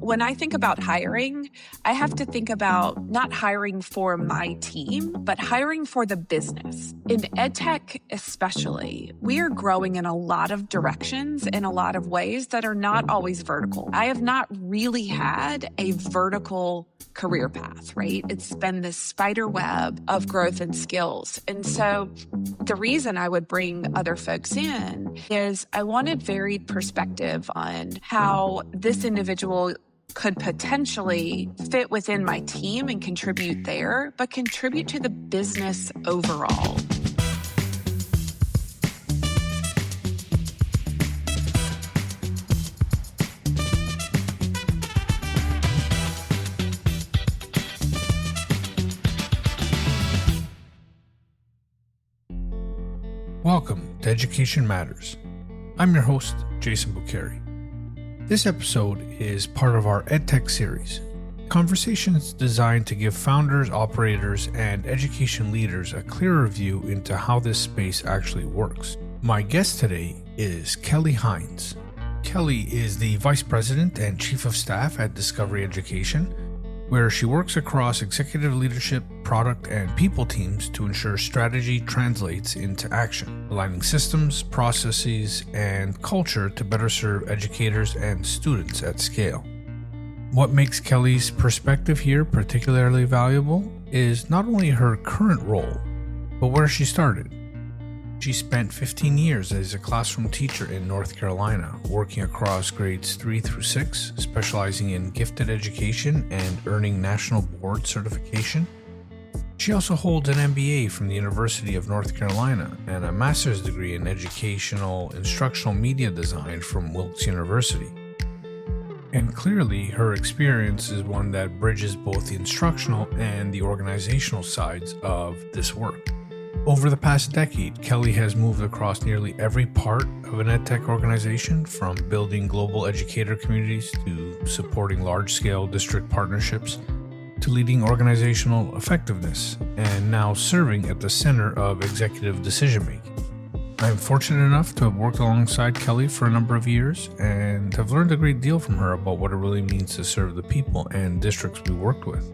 When I think about hiring, I have to think about not hiring for my team, but hiring for the business. In EdTech especially, we are growing in a lot of directions in a lot of ways that are not always vertical. I have not really had a vertical career path, right? It's been this spider web of growth and skills. And so the reason I would bring other folks in is I wanted varied perspective on how this individual could potentially fit within my team and contribute there, but contribute to the business overall. Welcome to Education Matters. I'm your host, Jason Buccheri. This episode is part of our Edtech series, conversations designed to give founders, operators, and education leaders a clearer view into how this space actually works. My guest today is Kelly Hines. Kelly is the Vice President and Chief of Staff at Discovery Education, where she works across executive leadership, product, and people teams to ensure strategy translates into action, aligning systems, processes, and culture to better serve educators and students at scale. What makes Kelly's perspective here particularly valuable is not only her current role, but where she started. She spent 15 years as a classroom teacher in North Carolina, working across grades 3 through 6, specializing in gifted education and earning national board certification. She also holds an MBA from the University of North Carolina and a master's degree in educational instructional media design from Wilkes University. And clearly, her experience is one that bridges both the instructional and the organizational sides of this work. Over the past decade, Kelly has moved across nearly every part of an EdTech organization, from building global educator communities to supporting large-scale district partnerships to leading organizational effectiveness, and now serving at the center of executive decision-making. I am fortunate enough to have worked alongside Kelly for a number of years and have learned a great deal from her about what it really means to serve the people and districts we worked with.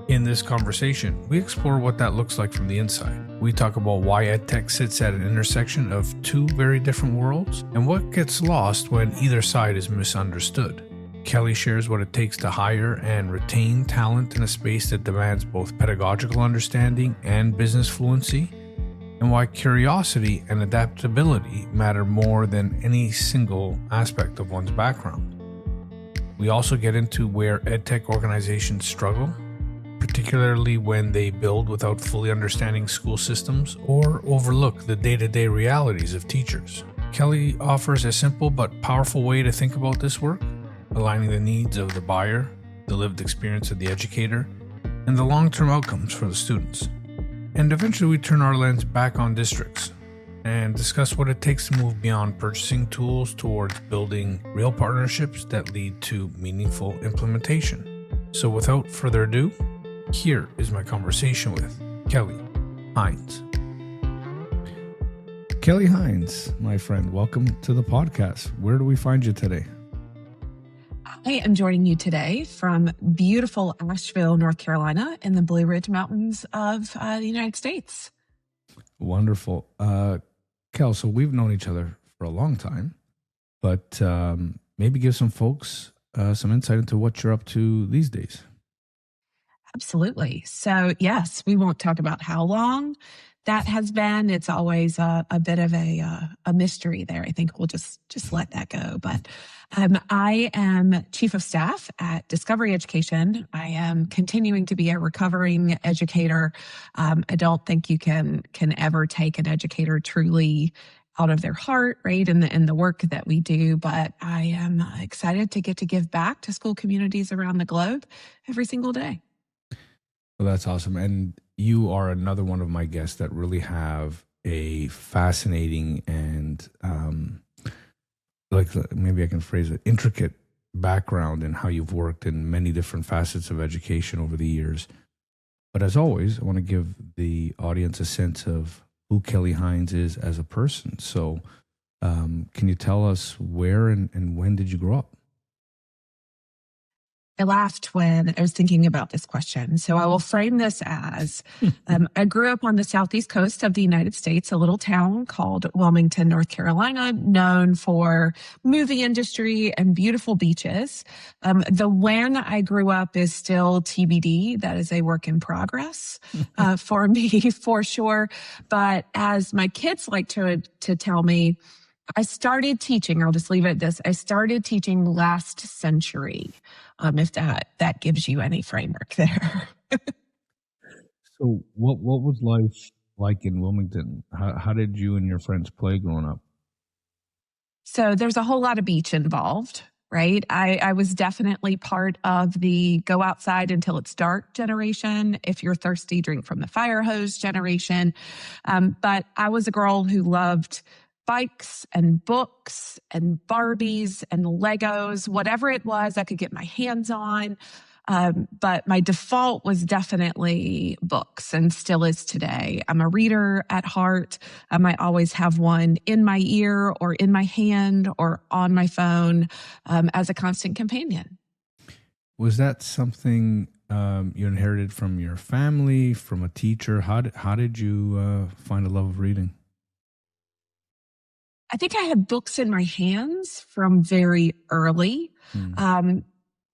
In this conversation, we explore what that looks like from the inside. We talk about why EdTech sits at an intersection of two very different worlds and what gets lost when either side is misunderstood. Kelly shares what it takes to hire and retain talent in a space that demands both pedagogical understanding and business fluency, and why curiosity and adaptability matter more than any single aspect of one's background. We also get into where EdTech organizations struggle, particularly when they build without fully understanding school systems or overlook the day-to-day realities of teachers. Kelly offers a simple but powerful way to think about this work, aligning the needs of the buyer, the lived experience of the educator, and the long-term outcomes for the students. And eventually we turn our lens back on districts and discuss what it takes to move beyond purchasing tools towards building real partnerships that lead to meaningful implementation. So without further ado, here is my conversation with Kelly Hines. Kelly Hines, my friend, welcome to the podcast. Where do we find you today? I am joining you today from beautiful Asheville, North Carolina, in the Blue Ridge Mountains of the United States. Wonderful. Kel, so we've known each other for a long time, but maybe give some folks some insight into what you're up to these days. Absolutely. So yes, we won't talk about how long that has been. It's always a bit of a mystery there. I think we'll just let that go. But I am Chief of Staff at Discovery Education. I am continuing to be a recovering educator. I don't think you can ever take an educator truly out of their heart, right, in the work that we do. But I am excited to get to give back to school communities around the globe every single day. Well, that's awesome. And you are another one of my guests that really have a fascinating and, maybe I can phrase it, intricate background in how you've worked in many different facets of education over the years. But as always, I want to give the audience a sense of who Kelly Hines is as a person. So can you tell us where and when did you grow up? I laughed when I was thinking about this question. So I will frame this as I grew up on the southeast coast of the United States, a little town called Wilmington, North Carolina, known for movie industry and beautiful beaches. The when I grew up is still TBD. That is a work in progress for me, for sure. But as my kids like to tell me, I started teaching, I'll just leave it at this. I started teaching last century, if that gives you any framework there. So what was life like in Wilmington? How did you and your friends play growing up? So there's a whole lot of beach involved, right? I was definitely part of the go outside until it's dark generation. If you're thirsty, drink from the fire hose generation. But I was a girl who loved bikes and books and Barbies and Legos, whatever it was I could get my hands on. But my default was definitely books and still is today. I'm a reader at heart. I might always have one in my ear or in my hand or on my phone as a constant companion. Was that something you inherited from your family, from a teacher? How did you find a love of reading? I think I had books in my hands from very early.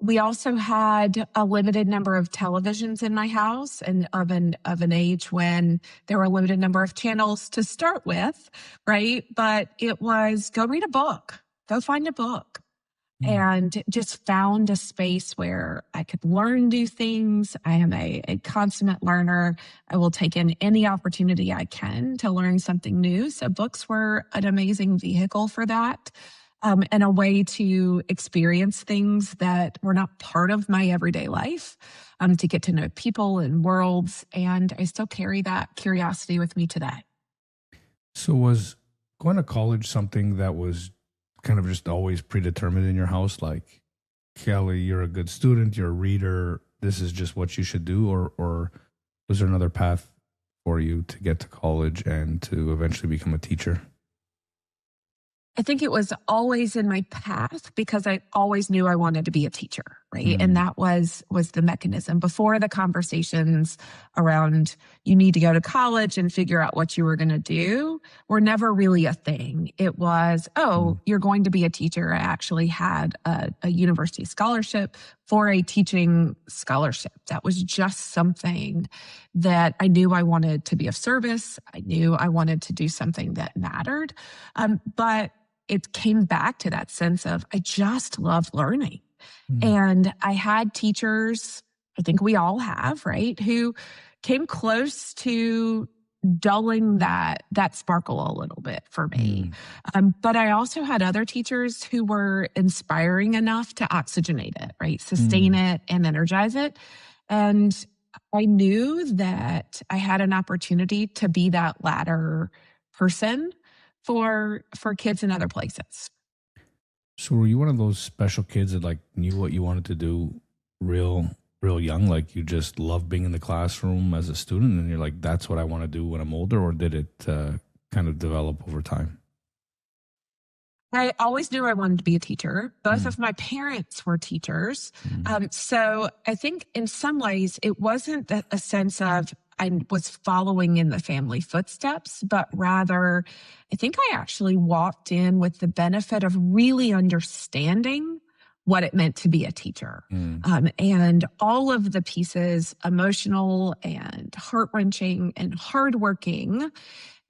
We also had a limited number of televisions in my house, and of an age when there were a limited number of channels to start with, right? But it was go read a book, go find a book. And just found a space where I could learn new things. I am a consummate learner. I will take in any opportunity I can to learn something new. So books were an amazing vehicle for that, and a way to experience things that were not part of my everyday life, to get to know people and worlds. And I still carry that curiosity with me today. So was going to college something that was kind of just always predetermined in your house? Like, Kelly, you're a good student, you're a reader, this is just what you should do? Or was there another path for you to get to college and to eventually become a teacher? I think it was always in my path because I always knew I wanted to be a teacher, right? And that was the mechanism. Before the conversations around you need to go to college and figure out what you were going to do were never really a thing. It was, you're going to be a teacher. I actually had a university scholarship for a teaching scholarship. That was just something that I knew I wanted to be of service. I knew I wanted to do something that mattered. But it came back to that sense of, I just love learning. And I had teachers, I think we all have, right, who came close to dulling that sparkle a little bit for me. But I also had other teachers who were inspiring enough to oxygenate it, right, sustain it and energize it. And I knew that I had an opportunity to be that latter person for kids in other places. So were you one of those special kids that like knew what you wanted to do real young? Like you just loved being in the classroom as a student and you're like, that's what I want to do when I'm older? Or did it kind of develop over time? I always knew I wanted to be a teacher. Both of my parents were teachers. So I think in some ways it wasn't a sense of I was following in the family footsteps, but rather I think I actually walked in with the benefit of really understanding what it meant to be a teacher. And all of the pieces, emotional and heart-wrenching and hardworking,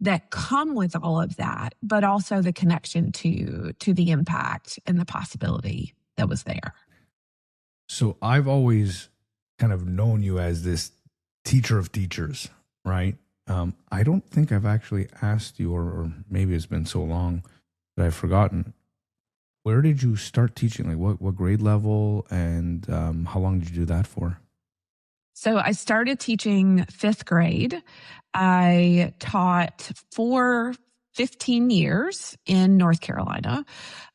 that come with all of that, but also the connection to the impact and the possibility that was there. So I've always kind of known you as this teacher of teachers, right? I don't think I've actually asked you, or maybe it's been so long that I've forgotten. Where did you start teaching? Like what grade level, and how long did you do that for? So I started teaching 5th grade. I taught for 15 years in North Carolina.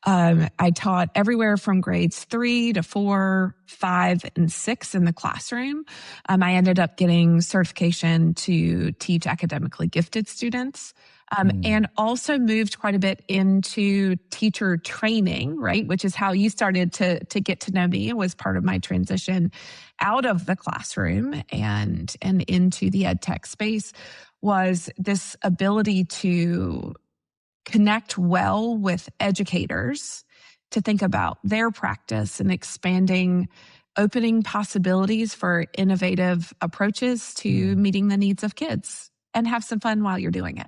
I taught everywhere from grades 3 to 4, 5, and 6 in the classroom. I ended up getting certification to teach academically gifted students. and also moved quite a bit into teacher training, right? Which is how you started to get to know me. It was part of my transition out of the classroom and into the EdTech space, was this ability to connect well with educators, to think about their practice and expanding, opening possibilities for innovative approaches to meeting the needs of kids, and have some fun while you're doing it.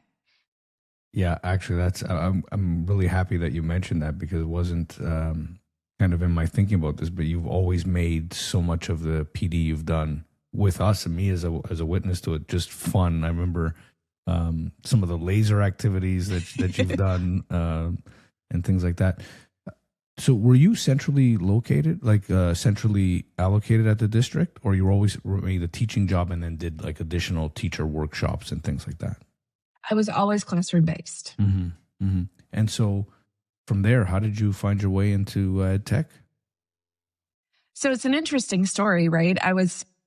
Yeah, actually, I'm really happy that you mentioned that, because it wasn't kind of in my thinking about this, but you've always made so much of the PD you've done with us and me as a witness to it just fun. I remember some of the laser activities that you've done and things like that. So were you centrally located, like centrally allocated at the district, or you were always made the teaching job and then did like additional teacher workshops and things like that? I was always classroom based. Mm-hmm. Mm-hmm. And so from there, how did you find your way into EdTech? So it's an interesting story, right? I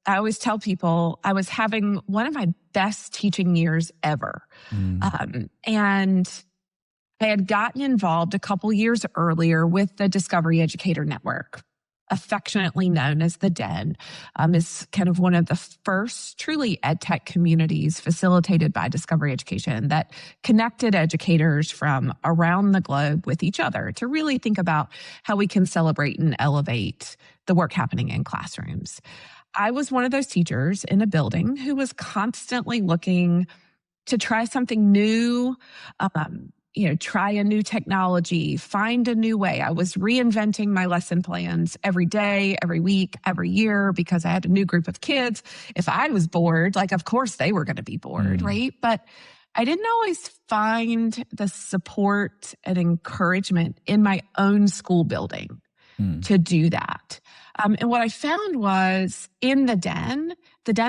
always tell people I was having one of my best teaching years ever. And I had gotten involved a couple years earlier with the Discovery Educator Network, affectionately known as the DEN, is kind of one of the first truly EdTech communities facilitated by Discovery Education that connected educators from around the globe with each other to really think about how we can celebrate and elevate the work happening in classrooms. I was one of those teachers in a building who was constantly looking to try something new, try a new technology, find a new way. I was reinventing my lesson plans every day, every week, every year, because I had a new group of kids. If I was bored, of course they were going to be bored, right? But I didn't always find the support and encouragement in my own school building to do that. And what I found was in the Den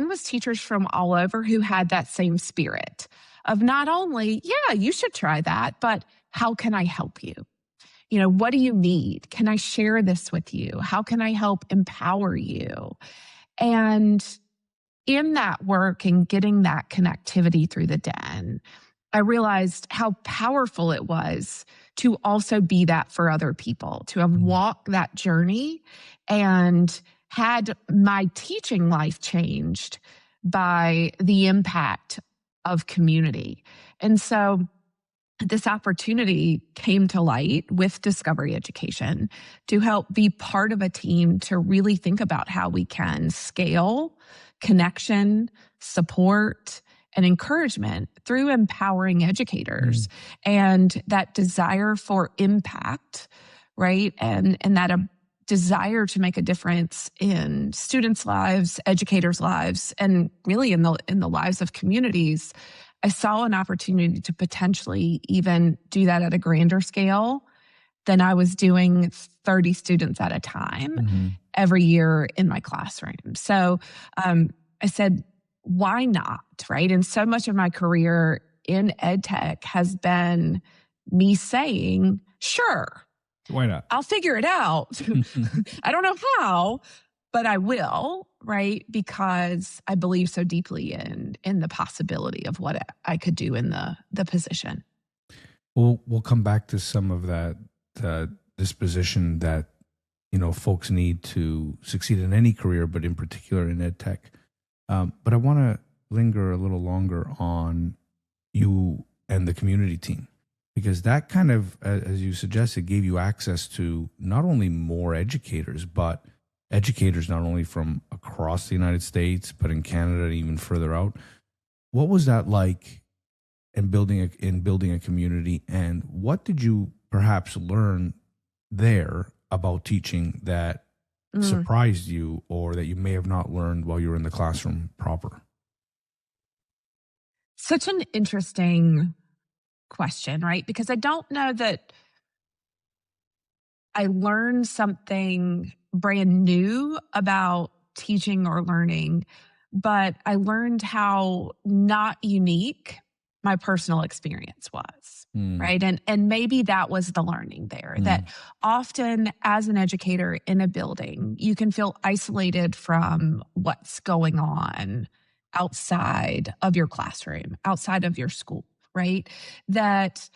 was teachers from all over who had that same spirit of not only, yeah, you should try that, but how can I help you? What do you need? Can I share this with you? How can I help empower you? And in that work and getting that connectivity through the Den, I realized how powerful it was to also be that for other people, to have walked that journey and had my teaching life changed by the impact of community. And so this opportunity came to light with Discovery Education to help be part of a team to really think about how we can scale connection, support, and encouragement through empowering educators and that desire for impact, right? And that desire to make a difference in students' lives, educators' lives, and really in the lives of communities. I saw an opportunity to potentially even do that at a grander scale than I was doing 30 students at a time every year in my classroom. So I said, why not, right? And so much of my career in EdTech has been me saying, sure. Why not? I'll figure it out. I don't know how, but I will, right? Because I believe so deeply in the possibility of what I could do in the position. We'll come back to some of that disposition that folks need to succeed in any career, but in particular in EdTech. But I want to linger a little longer on you and the community team, because that kind of, as you suggested, gave you access to not only more educators, but educators not only from across the United States, but in Canada and even further out. What was that like in building a community, and what did you perhaps learn there about teaching that surprised you, or that you may have not learned while you were in the classroom proper? Such an interesting question, right? Because I don't know that I learned something brand new about teaching or learning, but I learned how not unique my personal experience was, right? And maybe that was the learning there, that often as an educator in a building, you can feel isolated from what's going on outside of your classroom, outside of your school. right? That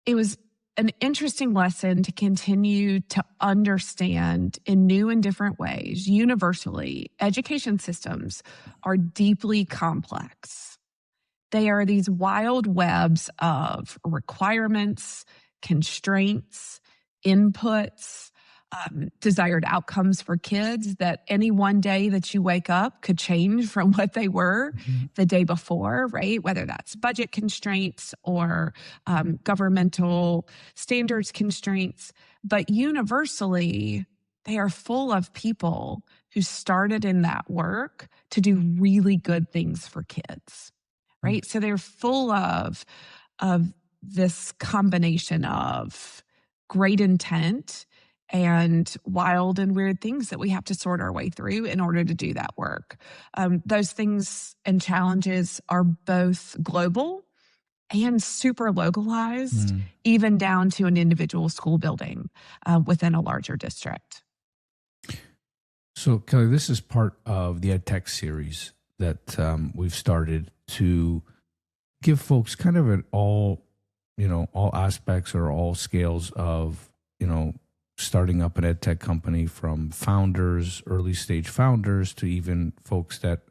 it was an interesting lesson to continue to understand in new and different ways, universally, education systems are deeply complex. They are these wild webs of requirements, constraints, inputs, desired outcomes for kids that any one day that you wake up could change from what they were the day before, right? Whether that's budget constraints or governmental standards constraints. But universally, they are full of people who started in that work to do really good things for kids, right? So they're full of this combination of great intent and wild and weird things that we have to sort our way through in order to do that work. Those things and challenges are both global and super localized, even down to an individual school building within a larger district. So, Kelly, this is part of the Edtech series that we've started to give folks kind of an all aspects or all scales of, starting up an Edtech company, from founders, early stage founders, to even folks that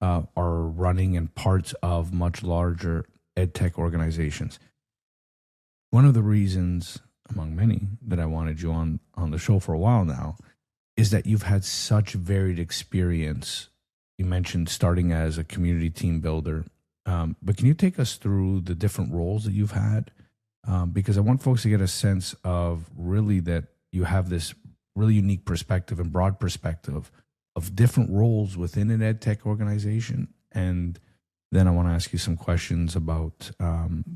are running and parts of much larger Edtech organizations. One of the reasons, among many, that I wanted you on the show for a while now is that you've had such varied experience. You mentioned starting as a community team builder, but can you take us through the different roles that you've had? Because I want folks to get a sense of really that you have this really unique perspective and broad perspective of different roles within an Edtech organization. And then I want to ask you some questions about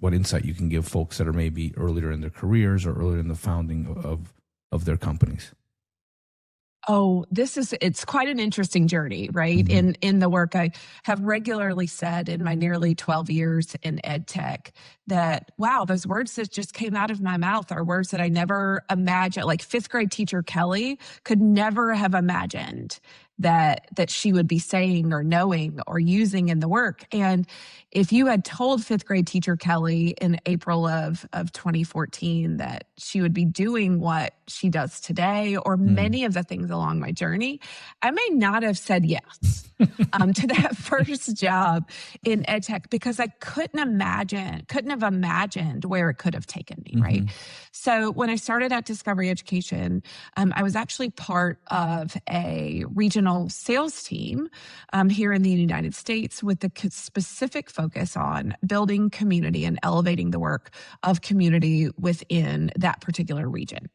what insight you can give folks that are maybe earlier in their careers or earlier in the founding of their companies. Oh, it's quite an interesting journey, right? In the work, I have regularly said in my nearly 12 years in EdTech that, wow, those words that just came out of my mouth are words that I never imagined. Like fifth grade teacher Kelly could never have imagined that she would be saying or knowing or using in the work. And if you had told fifth grade teacher Kelly in April of 2014 that she would be doing what she does today or many of the things along my journey, I may not have said yes to that first job in EdTech because I couldn't have imagined where it could have taken me, right? So when I started at Discovery Education, I was actually part of a regional sales team here in the United States with the specific focus on building community and elevating the work of community within that particular region.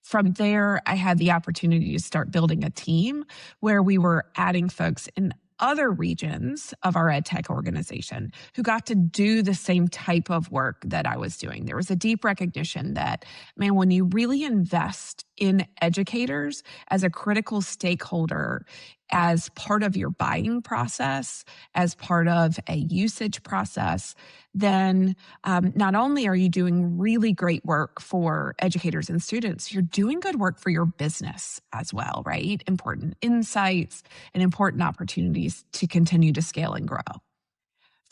From there, I had the opportunity to start building a team where we were adding folks in other regions of our EdTech organization who got to do the same type of work that I was doing. There was a deep recognition that, man, when you really invest in educators as a critical stakeholder, as part of your buying process, as part of a usage process, then not only are you doing really great work for educators and students, you're doing good work for your business as well, right? Important insights and important opportunities to continue to scale and grow.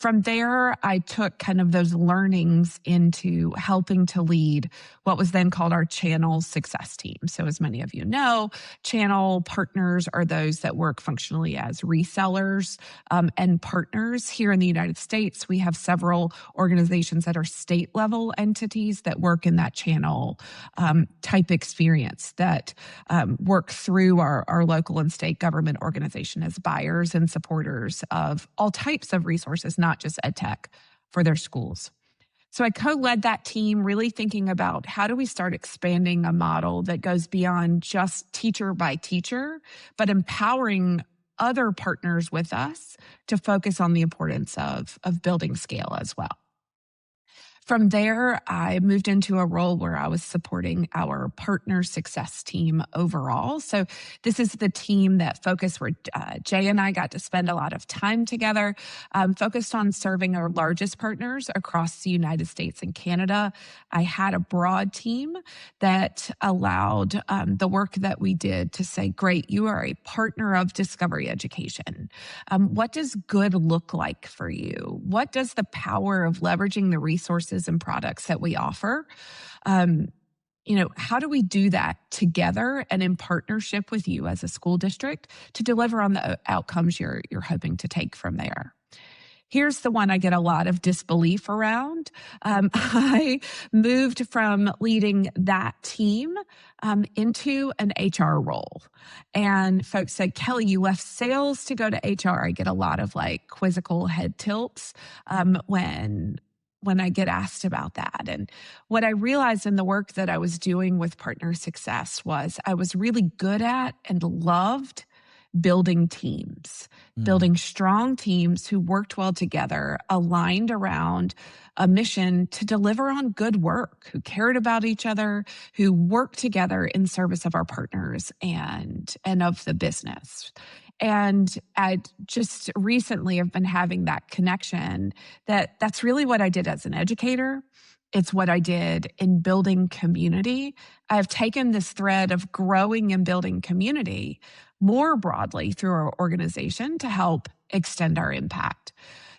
From there, I took kind of those learnings into helping to lead what was then called our channel success team. So as many of you know, channel partners are those that work functionally as resellers and partners. Here in the United States, we have several organizations that are state level entities that work in that channel type experience that work through our local and state government organization as buyers and supporters of all types of resources, not just EdTech, for their schools. So I co-led that team, really thinking about how do we start expanding a model that goes beyond just teacher by teacher, but empowering other partners with us to focus on the importance of building scale as well. From there, I moved into a role where I was supporting our partner success team overall. So this is the team that focused where Jay and I got to spend a lot of time together, focused on serving our largest partners across the United States and Canada. I had a broad team that allowed the work that we did to say, great, you are a partner of Discovery Education. What does good look like for you? What does the power of leveraging the resources and products that we offer? How do we do that together and in partnership with you as a school district to deliver on the outcomes you're hoping to take from there? Here's the one I get a lot of disbelief around. I moved from leading that team into an HR role. And folks said, Kelly, you left sales to go to HR. I get a lot of quizzical head tilts when I get asked about that. And what I realized in the work that I was doing with partner success was I was really good at and loved building teams, building strong teams who worked well together, aligned around a mission to deliver on good work, who cared about each other, who worked together in service of our partners and of the business. And I just recently have been having that connection that's really what I did as an educator. It's what I did in building community. I've taken this thread of growing and building community more broadly through our organization to help extend our impact.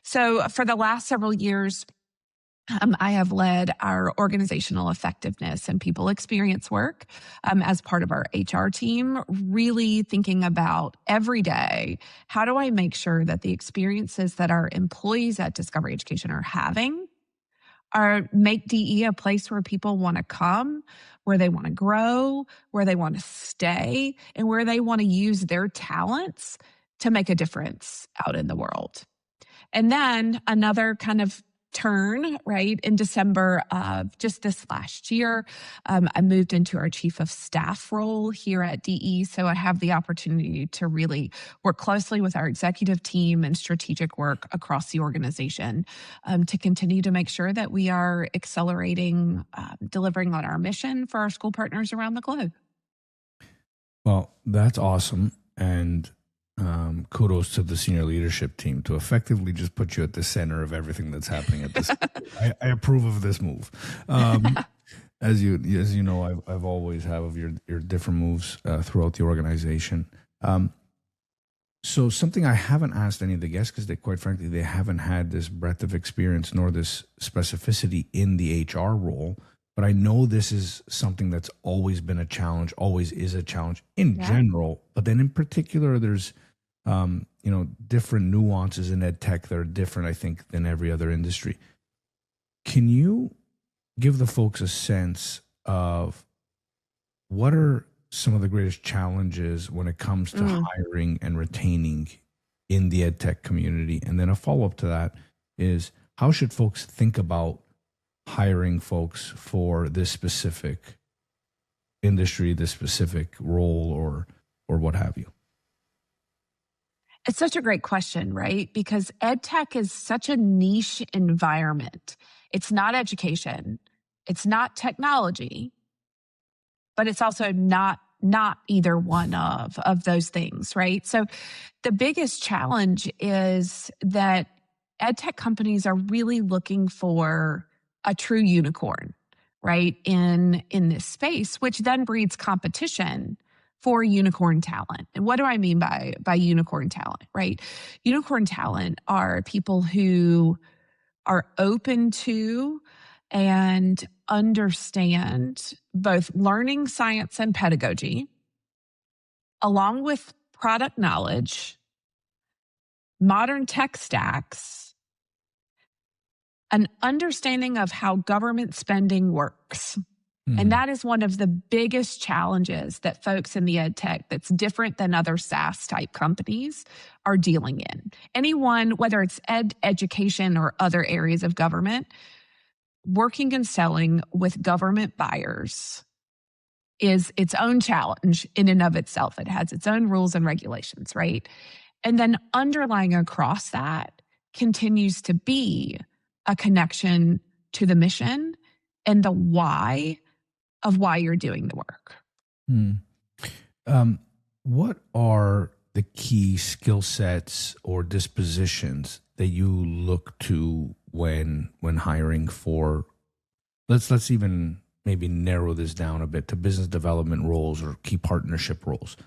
So for the last several years, I have led our organizational effectiveness and people experience work as part of our HR team, really thinking about every day, how do I make sure that the experiences that our employees at Discovery Education are having make DE a place where people want to come, where they want to grow, where they want to stay, and where they want to use their talents to make a difference out in the world. And then another kind of turn, right? In December of just this last year, I moved into our chief of staff role here at DE. So I have the opportunity to really work closely with our executive team and strategic work across the organization to continue to make sure that we are accelerating, delivering on our mission for our school partners around the globe. Well, that's awesome. And kudos to the senior leadership team to effectively just put you at the center of everything that's happening at this. I approve of this move. As you know, I've always have of your different moves throughout the organization. So something I haven't asked any of the guests because quite frankly, they haven't had this breadth of experience nor this specificity in the HR role. But I know this is something that's always been a challenge, always is a challenge in general. But then in particular, there's different nuances in Edtech that are different, I think, than every other industry. Can you give the folks a sense of what are some of the greatest challenges when it comes to hiring and retaining in the Edtech community? And then a follow-up to that is, how should folks think about hiring folks for this specific industry, this specific role, or what have you? It's such a great question, right? Because EdTech is such a niche environment. It's not education. It's not technology, but it's also not either one of those things, right? So the biggest challenge is that EdTech companies are really looking for a true unicorn, right? In this space, which then breeds competition for unicorn talent. And what do I mean by unicorn talent, right? Unicorn talent are people who are open to and understand both learning, science, and pedagogy, along with product knowledge, modern tech stacks, an understanding of how government spending works. And that is one of the biggest challenges that folks in the EdTech that's different than other SaaS type companies are dealing in. Anyone, whether it's education or other areas of government, working and selling with government buyers is its own challenge in and of itself. It has its own rules and regulations, right? And then underlying across that continues to be a connection to the mission and the why of why you're doing the work. What are the key skill sets or dispositions that you look to when hiring for, let's even maybe narrow this down a bit to business development roles or key partnership roles?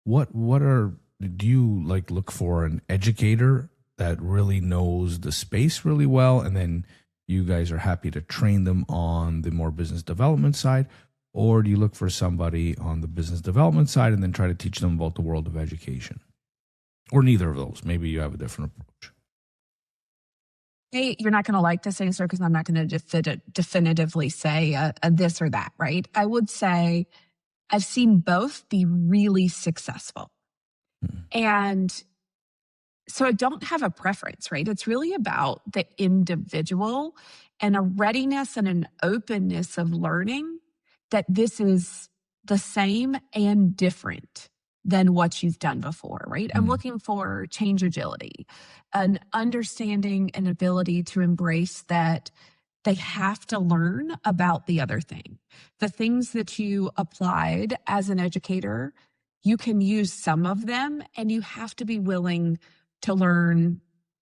Do you look for an educator that really knows the space really well, and then you guys are happy to train them on the more business development side? Or do you look for somebody on the business development side and then try to teach them about the world of education? Or neither of those? Maybe you have a different approach. Hey, you're not going to like this answer because I'm not going to definitively say a this or that, right? I would say I've seen both be really successful. And so I don't have a preference, right? It's really about the individual and a readiness and an openness of learning that this is the same and different than what you've done before, right? I'm looking for change agility, an understanding and ability to embrace that they have to learn about the other thing. The things that you applied as an educator, you can use some of them, and you have to be willing to learn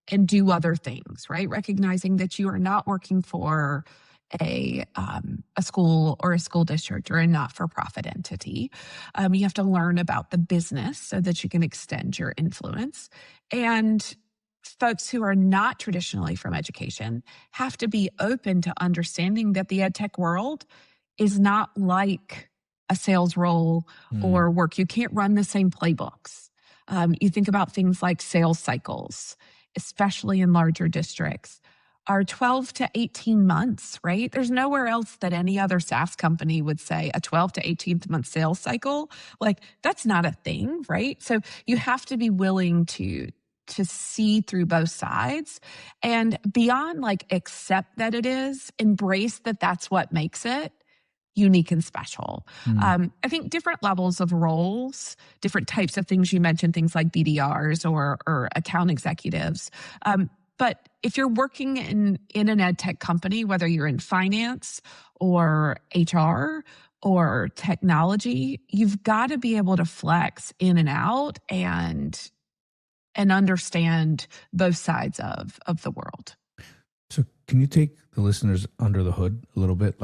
and do other things, right? Recognizing that you are not working for a school or a school district or a not-for-profit entity. You have to learn about the business so that you can extend your influence. And folks who are not traditionally from education have to be open to understanding that the edtech world is not like a sales role or work. You can't run the same playbooks. You think about things like sales cycles, especially in larger districts, are 12 to 18 months, right? There's nowhere else that any other SaaS company would say a 12 to 18 month sales cycle. That's not a thing, right? So you have to be willing to see through both sides and beyond accept that it is, embrace that that's what makes it unique and special. I think different levels of roles, different types of things you mentioned, things like BDRs or account executives. But if you're working in an ed tech company, whether you're in finance or HR or technology, you've got to be able to flex in and out and understand both sides of the world. So can you take the listeners under the hood a little bit?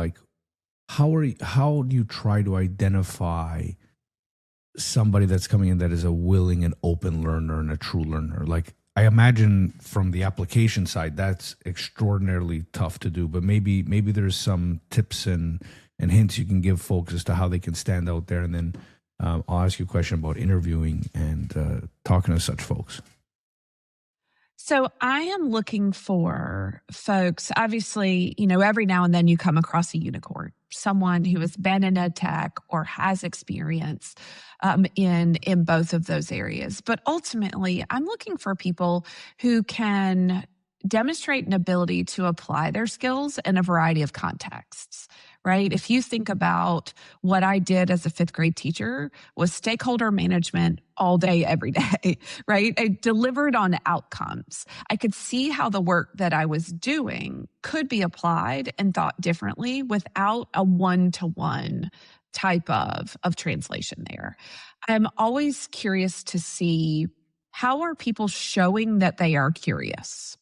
How do you try to identify somebody that's coming in that is a willing and open learner and a true learner? I imagine from the application side, that's extraordinarily tough to do, but maybe there's some tips and hints you can give folks as to how they can stand out there. And then I'll ask you a question about interviewing and talking to such folks. So I am looking for folks, obviously, every now and then you come across a unicorn, someone who has been in edtech or has experience in both of those areas. But ultimately, I'm looking for people who can demonstrate an ability to apply their skills in a variety of contexts. Right? If you think about what I did as a fifth grade teacher was stakeholder management all day, every day, right? I delivered on outcomes. I could see how the work that I was doing could be applied and thought differently without a one-to-one type of translation there. I'm always curious to see how are people showing that they are curious?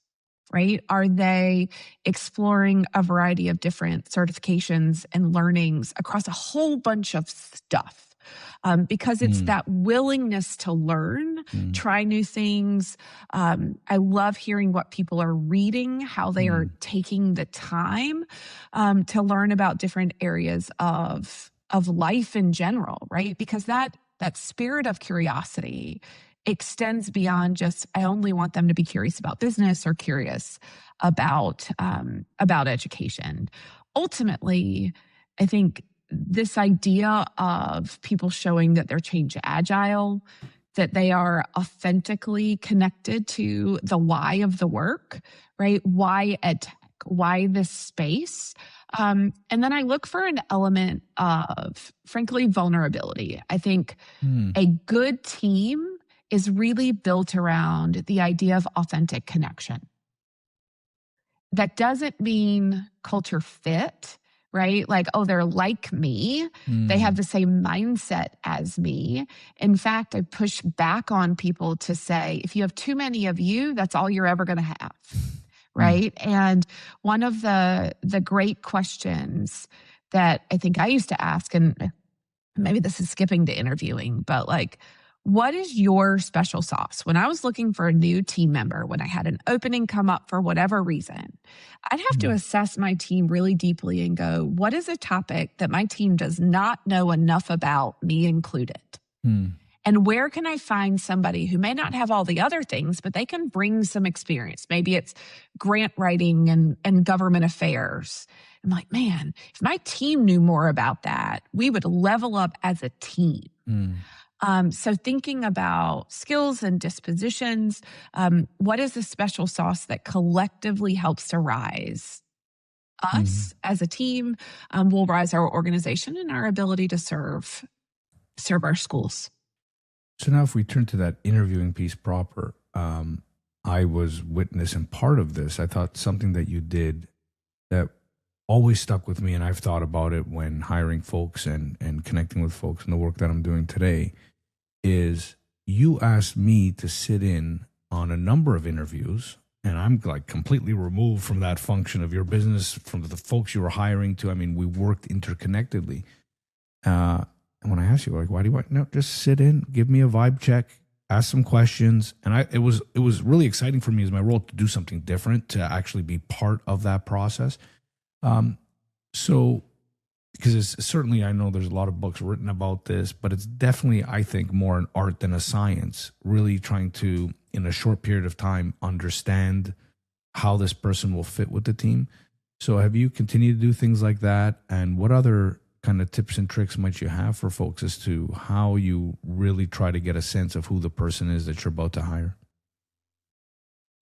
Right? Are they exploring a variety of different certifications and learnings across a whole bunch of stuff? Because it's that willingness to learn, try new things. I love hearing what people are reading, how they are taking the time to learn about different areas of life in general, right? Because that spirit of curiosity extends beyond just, I only want them to be curious about business or curious about education. Ultimately, I think this idea of people showing that they're change agile, that they are authentically connected to the why of the work, right? Why edtech? Why this space? And then I look for an element of, frankly, vulnerability. I think a good team is really built around the idea of authentic connection. that doesn't mean culture fit, right? Like, oh, they're like me. They have the same mindset as me. In fact, I push back on people to say, if you have too many of you, that's all you're ever going to have, right? And one of the great questions that I think I used to ask, and maybe this is skipping to interviewing, but like, what is your special sauce? When I was looking for a new team member, when I had an opening come up for whatever reason, I'd have to assess my team really deeply and go, what is a topic that my team does not know enough about, me included? And where can I find somebody who may not have all the other things, but they can bring some experience? Maybe it's grant writing and government affairs. I'm like, man, if my team knew more about that, we would level up as a team. So thinking about skills and dispositions, what is the special sauce that collectively helps to rise us as a team, will rise our organization and our ability to serve our schools. So now if we turn to that interviewing piece proper, I was witness and part of this. I thought something that you did that always stuck with me, and I've thought about it when hiring folks and connecting with folks in the work that I'm doing today, is you asked me to sit in on a number of interviews, and I'm like completely removed from that function of your business, from the folks you were hiring to. I mean, we worked interconnectedly. And when I asked you, like, why do you want? No, just sit in, give me a vibe check, ask some questions. And it was really exciting for me as my role to do something different, to actually be part of that process. So, because it's certainly, I know there's a lot of books written about this, but it's definitely, I think, more an art than a science, really trying to, in a short period of time, understand how this person will fit with the team. So have you continued to do things like that? And what other kind of tips and tricks might you have for folks as to how you really try to get a sense of who the person is that you're about to hire?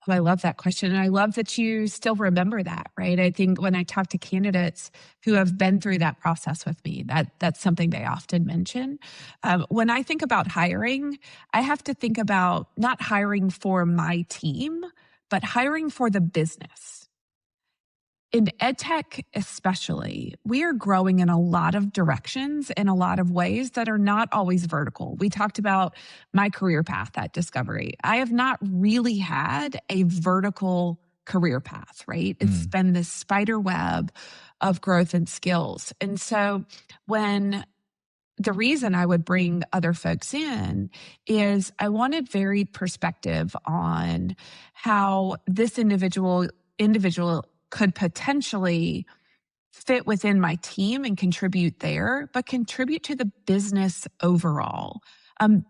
I love that question. And I love that you still remember that, right? I think when I talk to candidates who have been through that process with me, that's something they often mention. When I think about hiring, I have to think about not hiring for my team, but hiring for the business. In Edtech especially, we are growing in a lot of directions, in a lot of ways that are not always vertical. We talked about my career path at Discovery. I have not really had a vertical career path, right? It's been this spider web of growth and skills. And so the reason I would bring other folks in is I wanted varied perspective on how this individual could potentially fit within my team and contribute there, but contribute to the business overall.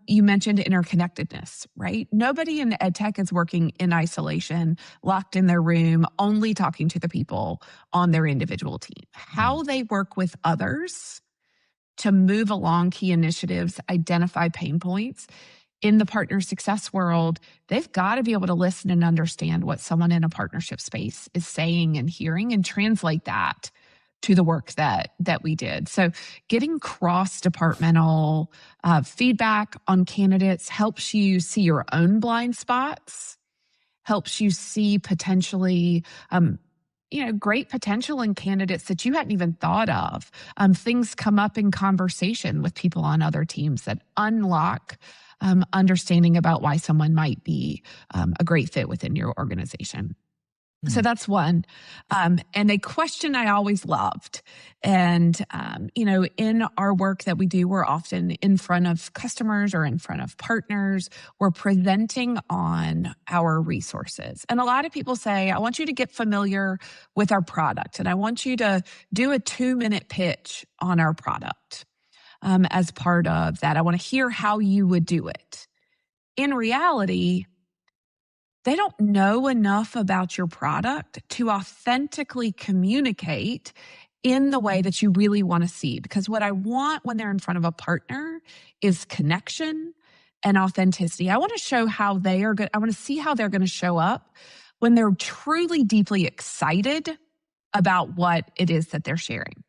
You mentioned interconnectedness, right? Nobody in EdTech is working in isolation, locked in their room, only talking to the people on their individual team. How they work with others to move along key initiatives, identify pain points. In the partner success world, they've got to be able to listen and understand what someone in a partnership space is saying and hearing and translate that to the work that we did. So getting cross-departmental feedback on candidates helps you see your own blind spots, helps you see potentially great potential in candidates that you hadn't even thought of. Things come up in conversation with people on other teams that unlock understanding about why someone might be a great fit within your organization. So that's one. And a question I always loved. And, in our work that we do, we're often in front of customers or in front of partners. We're presenting on our resources. And a lot of people say, I want you to get familiar with our product. And I want you to do a 2-minute pitch on our product. As part of that, I want to hear how you would do it. In reality, they don't know enough about your product to authentically communicate in the way that you really want to see. Because what I want when they're in front of a partner is connection and authenticity. I want to show how they are good. I want to see how they're going to show up when they're truly deeply excited about what it is that they're sharing.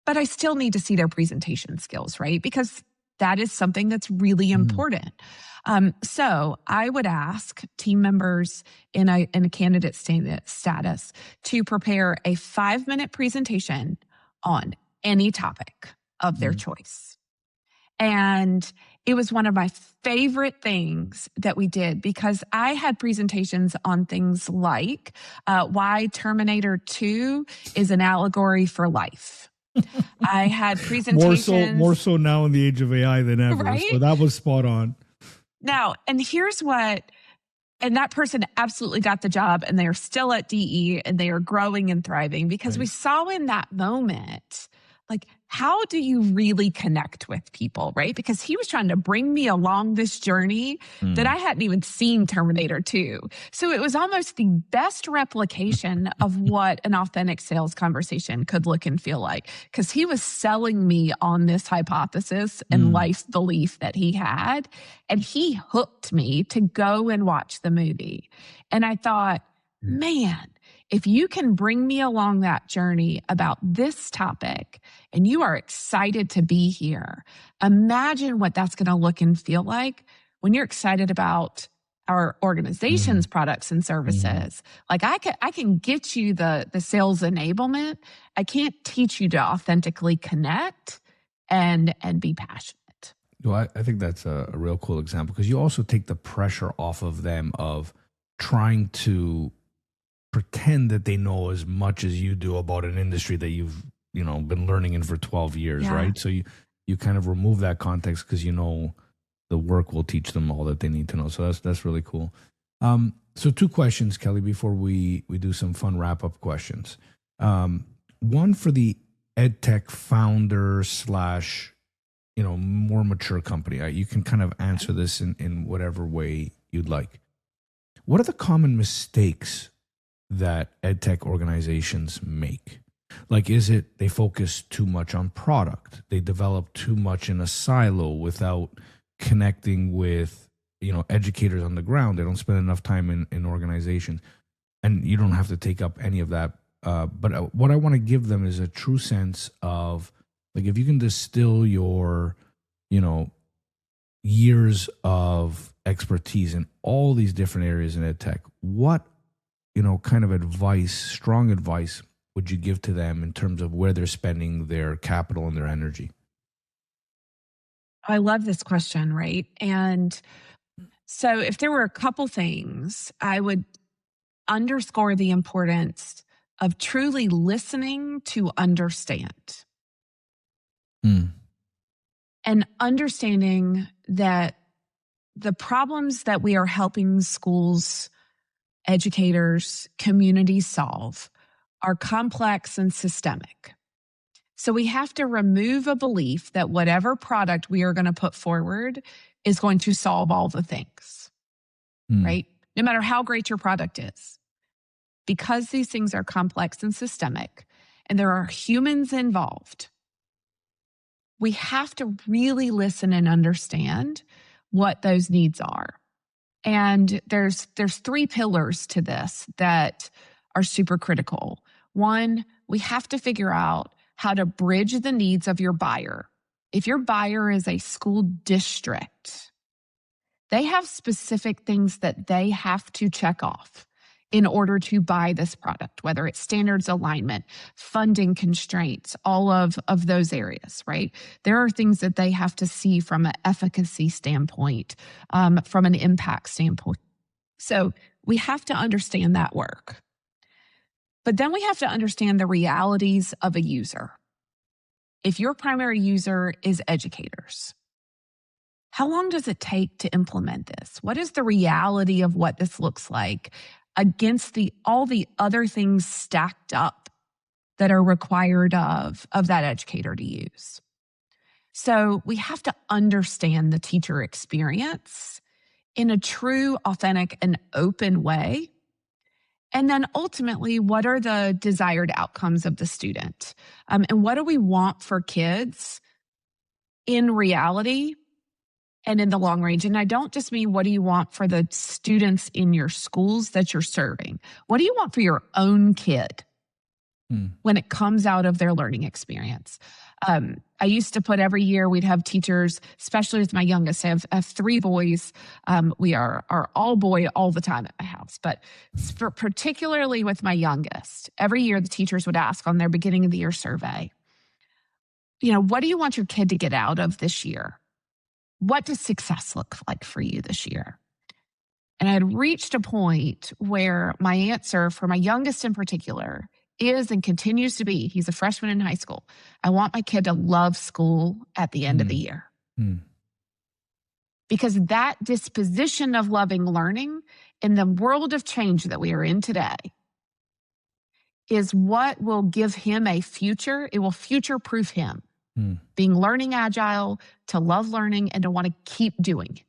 But I still need to see their presentation skills, right? Because that is something that's really important. So I would ask team members in a candidate status to prepare a 5-minute presentation on any topic of their choice. And it was one of my favorite things that we did, because I had presentations on things like why Terminator 2 is an allegory for life. I had presentations. More so now in the age of AI than ever. Right? So that was spot on. Now, and here's what, and that person absolutely got the job, and they are still at DE, and they are growing and thriving, because we saw in that moment, like, how do you really connect with people, right? Because he was trying to bring me along this journey that I hadn't even seen Terminator 2. So it was almost the best replication of what an authentic sales conversation could look and feel like, because he was selling me on this hypothesis and life belief that he had. And he hooked me to go and watch the movie. And I thought, man, if you can bring me along that journey about this topic and you are excited to be here, imagine what that's going to look and feel like when you're excited about our organization's products and services. Like I can get you the sales enablement. I can't teach you to authentically connect and be passionate. Well, I think that's a real cool example, because you also take the pressure off of them of trying to pretend that they know as much as you do about an industry that you've been learning in for 12 years, right? So you kind of remove that context, because the work will teach them all that they need to know. So that's really cool. So 2 questions, Kelly, before we do some fun wrap-up questions. One for the Edtech founder / more mature company. You can kind of answer this in whatever way you'd like. What are the common mistakes that Edtech organizations make? Like, is it they focus too much on product? They develop too much in a silo without connecting with, educators on the ground. They don't spend enough time in organizations. And you don't have to take up any of that. But what I want to give them is a true sense of, like, if you can distill your, years of expertise in all these different areas in Edtech, what kind of advice, strong advice, would you give to them in terms of where they're spending their capital and their energy? I love this question, right? And so if there were a couple things, I would underscore the importance of truly listening to understand. And understanding that the problems that we are helping schools, educators, communities solve are complex and systemic. So we have to remove a belief that whatever product we are going to put forward is going to solve all the things, right? No matter how great your product is. Because these things are complex and systemic, and there are humans involved, we have to really listen and understand what those needs are. And there's 3 pillars to this that are super critical. One, we have to figure out how to bridge the needs of your buyer. If your buyer is a school district, they have specific things that they have to check off in order to buy this product, whether it's standards alignment, funding constraints, all of those areas, right? There are things that they have to see from an efficacy standpoint, from an impact standpoint. So we have to understand that work. But then we have to understand the realities of a user. If your primary user is educators, how long does it take to implement this? What is the reality of what this looks like against all the other things stacked up that are required of that educator to use? So we have to understand the teacher experience in a true, authentic, and open way. And then ultimately, what are the desired outcomes of the student? And what do we want for kids in reality and in the long range? And I don't just mean what do you want for the students in your schools that you're serving? What do you want for your own kid when it comes out of their learning experience? I used to put every year we'd have teachers, especially with my youngest. I have 3 boys. We are all boy all the time at my house. But particularly with my youngest, every year the teachers would ask on their beginning of the year survey, what do you want your kid to get out of this year? What does success look like for you this year? And I had reached a point where my answer for my youngest in particular is and continues to be, he's a freshman in high school, I want my kid to love school at the end of the year. Because that disposition of loving learning in the world of change that we are in today is what will give him a future. It will future-proof him. Being learning agile, to love learning, and to want to keep doing.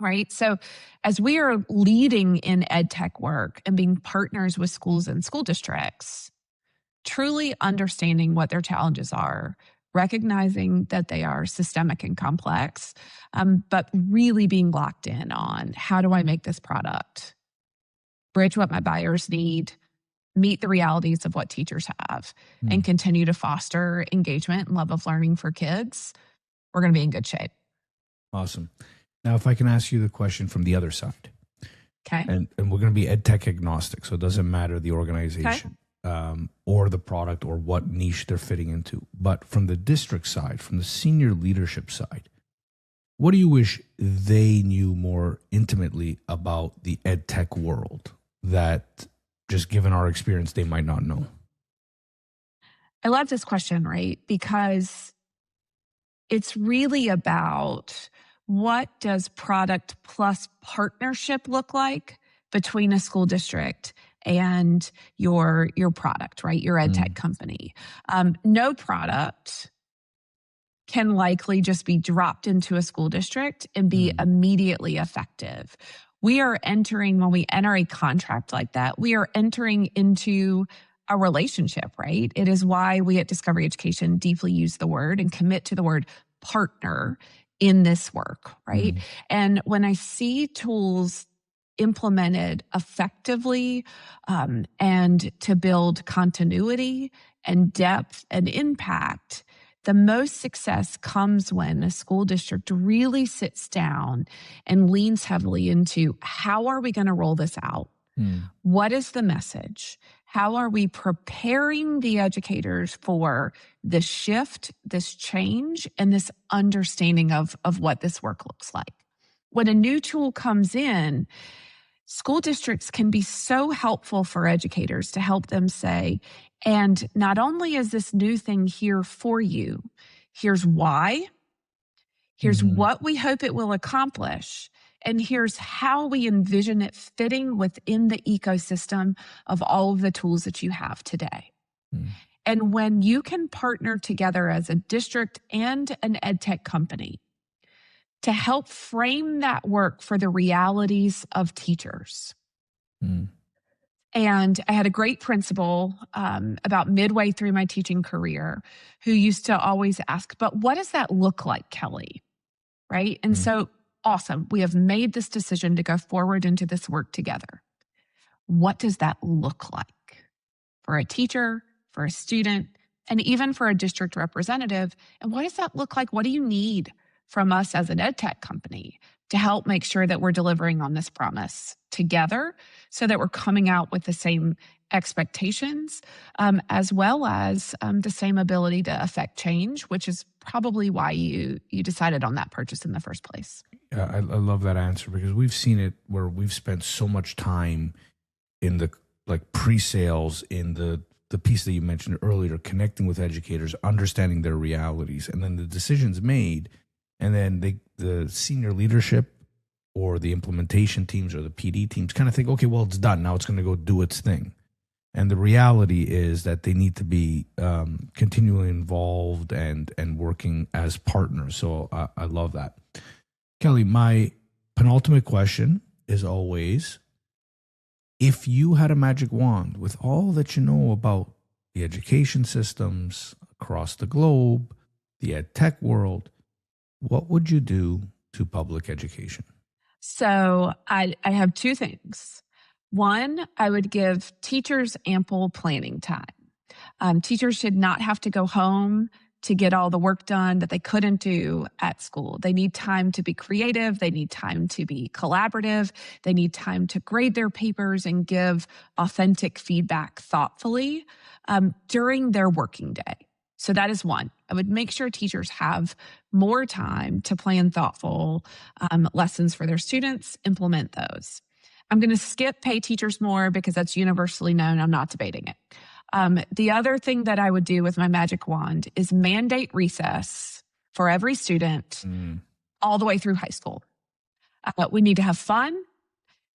Right? So as we are leading in EdTech work and being partners with schools and school districts, truly understanding what their challenges are, recognizing that they are systemic and complex, but really being locked in on how do I make this product bridge what my buyers need, meet the realities of what teachers have, and continue to foster engagement and love of learning for kids, we're going to be in good shape. Awesome. Now, if I can ask you the question from the other side. Okay. And we're going to be EdTech agnostic, so it doesn't matter the organization or the product or what niche they're fitting into. But from the district side, from the senior leadership side, what do you wish they knew more intimately about the EdTech world that, just given our experience, they might not know? I love this question, right? Because it's really about what does product plus partnership look like between a school district and your product, right? Your EdTech company. No product can likely just be dropped into a school district and be immediately effective. We are entering, when we enter a contract like that, we are entering into a relationship, right? It is why we at Discovery Education deeply use the word and commit to the word partner in this work, right? And when I see tools implemented effectively and to build continuity and depth and impact, the most success comes when a school district really sits down and leans heavily into how are we going to roll this out? What is the message? How are we preparing the educators for this shift, this change, and this understanding of what this work looks like? When a new tool comes in, school districts can be so helpful for educators to help them say, and not only is this new thing here for you, here's why, here's what we hope it will accomplish, and here's how we envision it fitting within the ecosystem of all of the tools that you have today. And when you can partner together as a district and an EdTech company to help frame that work for the realities of teachers. And I had a great principal about midway through my teaching career who used to always ask, but what does that look like, Kelly? Right? And so, awesome. We have made this decision to go forward into this work together. What does that look like for a teacher, for a student, and even for a district representative? And what does that look like? What do you need from us as an EdTech company to help make sure that we're delivering on this promise together so that we're coming out with the same expectations as well as the same ability to affect change, which is probably why you decided on that purchase in the first place. Yeah, I love that answer because we've seen it where we've spent so much time in the pre-sales, in the piece that you mentioned earlier, connecting with educators, understanding their realities, and then the decisions made, and then the senior leadership or the implementation teams or the PD teams kind of think, okay, well, it's done. Now it's going to go do its thing. And the reality is that they need to be continually involved and working as partners. So I love that. Kelly, my penultimate question is always, if you had a magic wand with all that you know about the education systems across the globe, the EdTech world, what would you do to public education? So I have 2 things. One, I would give teachers ample planning time. Teachers should not have to go home to get all the work done that they couldn't do at school. They need time to be creative. They need time to be collaborative. They need time to grade their papers and give authentic feedback thoughtfully during their working day. So that is one. I would make sure teachers have more time to plan thoughtful lessons for their students, implement those. I'm going to skip pay teachers more because that's universally known. I'm not debating it. The other thing that I would do with my magic wand is mandate recess for every student all the way through high school. We need to have fun.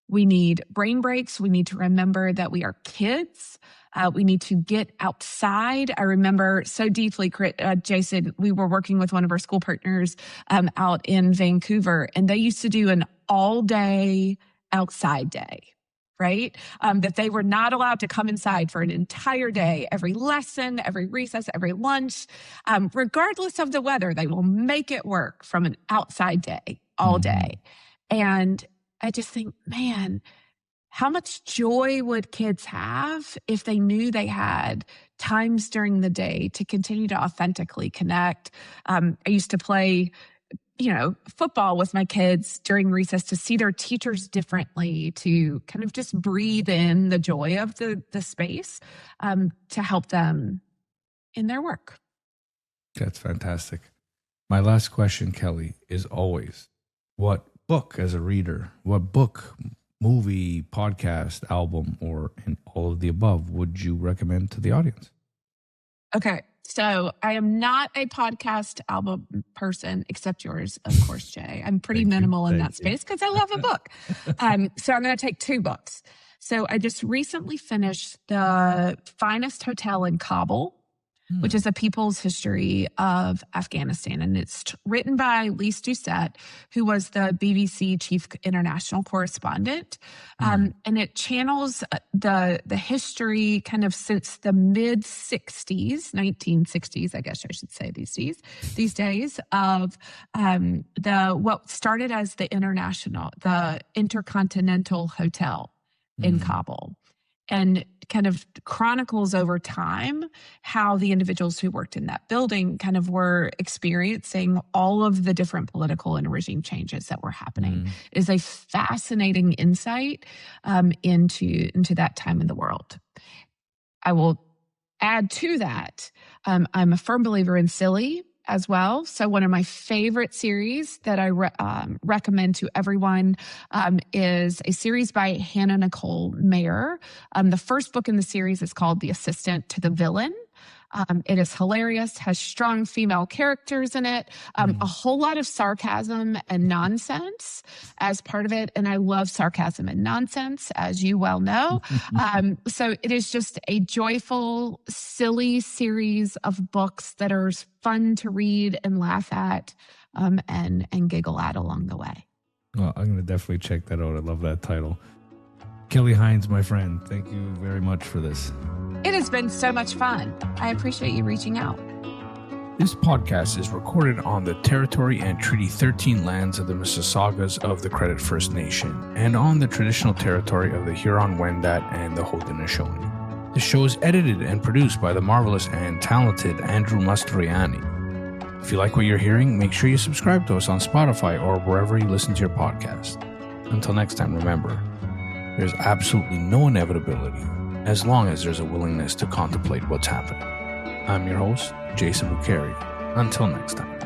We need brain breaks. We need to remember that we are kids. We need to get outside. I remember so deeply, Jason, we were working with one of our school partners out in Vancouver, and they used to do an all-day outside day, right? That they were not allowed to come inside for an entire day, every lesson, every recess, every lunch. Regardless of the weather, they will make it work from an outside day, all day. And I just think, man, how much joy would kids have if they knew they had times during the day to continue to authentically connect? I used to play, football with my kids during recess to see their teachers differently, to kind of just breathe in the joy of the space to help them in their work. That's fantastic. My last question, Kelly, is always, what book as a reader, what book, movie, podcast, album, or in all of the above would you recommend to the audience? Okay. So I am not a podcast album person, except yours, of course, Jay. I'm pretty minimal in that space because I love a book. So I'm going to take two books. So I just recently finished The Finest Hotel in Kabul, which is a people's history of Afghanistan. And it's written by Lise Doucette, who was the BBC chief international correspondent. And it channels the history kind of since the mid-60s, 1960s, I guess I should say these days, of what started as the Intercontinental Hotel in Kabul. And kind of chronicles over time how the individuals who worked in that building kind of were experiencing all of the different political and regime changes that were happening. It is a fascinating insight into that time in the world. I will add to that, I'm a firm believer in Silly as well. So one of my favorite series that I recommend to everyone is a series by Hannah Nicole Mayer. The first book in the series is called The Assistant to the Villain. It is hilarious, has strong female characters in it, a whole lot of sarcasm and nonsense as part of it. And I love sarcasm and nonsense, as you well know. So it is just a joyful, silly series of books that are fun to read and laugh at and giggle at along the way. Well, I'm going to definitely check that out. I love that title. Kelly Hines, my friend, thank you very much for this. It has been so much fun. I appreciate you reaching out. This podcast is recorded on the territory and Treaty 13 lands of the Mississaugas of the Credit First Nation and on the traditional territory of the Huron-Wendat and the Haudenosaunee. The show is edited and produced by the marvelous and talented Andrew Mastroianni. If you like what you're hearing, make sure you subscribe to us on Spotify or wherever you listen to your podcast. Until next time, remember, there's absolutely no inevitability as long as there's a willingness to contemplate what's happening. I'm your host, Jason Buccheri. Until next time.